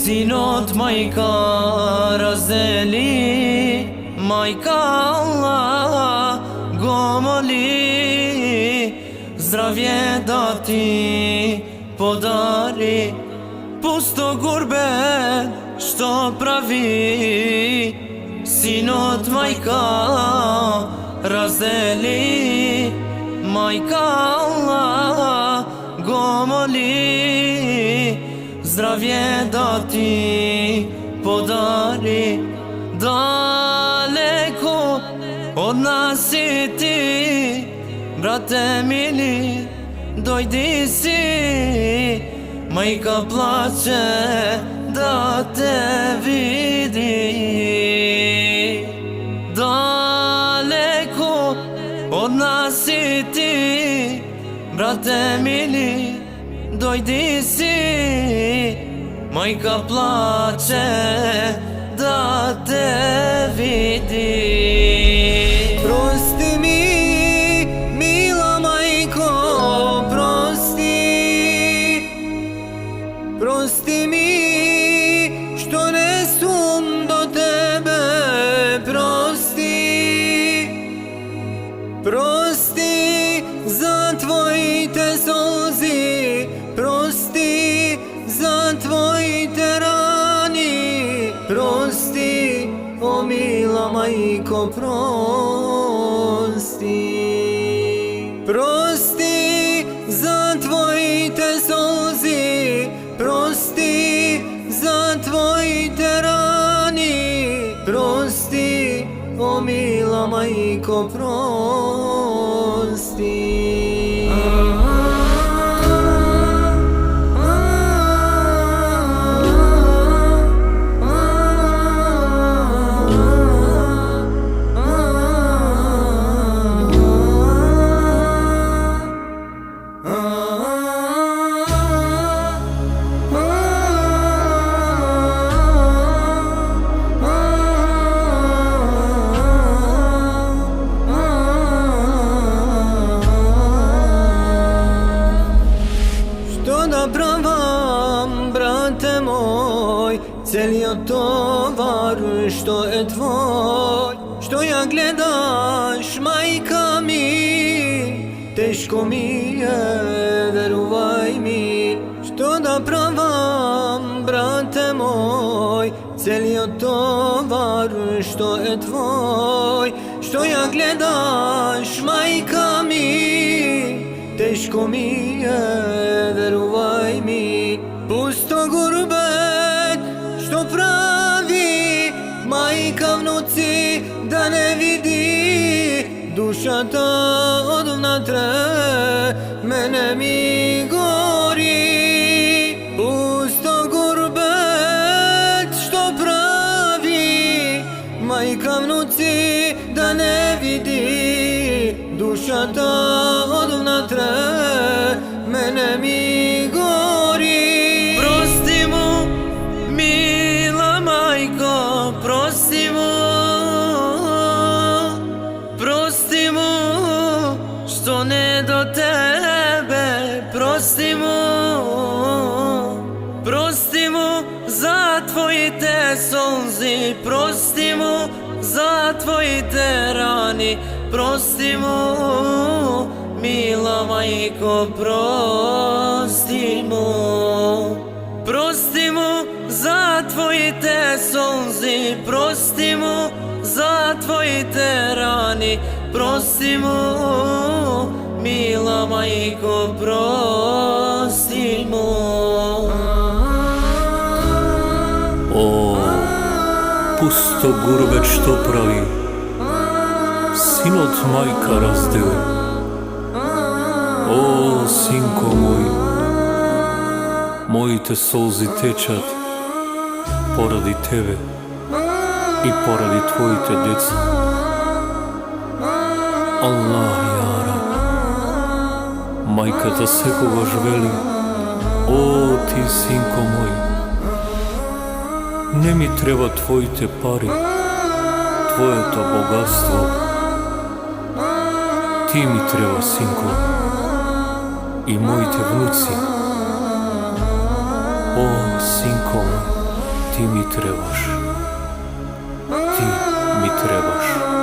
Sinot majka razdeli, majka Allah gomoli, zdravje da ti podari. Pusto gurbet što pravi, sinot majka razdeli, majka Allah gomoli, zdravje da ti podari. Daleko od nas si ti, brate mili, dojdi si, majka plače da te vidi. Daleko od nas si ti, brate mili, dojdi si, majka plače da te vidi. Prosti mi, mila majko, prosti. Prosti mi što ne sum do tebe, prosti. Prosti za tvojite solzi, prosti za tvojite rani, prosti, o mila majko, prosti. Prosti za tvojite solzi, prosti za tvojite rani, prosti, o mila majko, prosti. Bravam, brate moj, celio tovar što je tvoj, što ja gledaš, majka mi, teško mi je, veruvaj mi. Što da pravam, brate moj, celio tovar što je tvoj, što ja gledaš, majka mi, teško mi je, veruvaj mi. Pusto gurbet što pravi, majka vnuci da ne vidi, duša ta odvnatre mene mi gori. Pusto gurbet što pravi, majka vnuci da ne vidi, duša ta odvnatre mene mi gori. Prosti mu, mila majko, prosti mu, prosti mu što ne do tebe, prosti mu, prosti mu za tvojite solzi, prosti mu za tvojite rani, prosti mu, mila majko, prosti mu. Prosti mu za tvojite solzi, prosti mu za tvojite rani, prosti mu, mila majko, prosti mu. O, pusto gurbet što pravi, sinot majka razdeli. O, sinko moj, moji te solzi tečat poradi tebe i poradi tvojite djeca. Allah jara, majka ta sekoga žveli. O, ti sinko moj, ne mi treba tvojite pari, tvoje to bogatstvo. Ti mi treba, sinko, i moji te vnuci. O, sinko moj, Ti mi trebaš. Ti mi trebaš.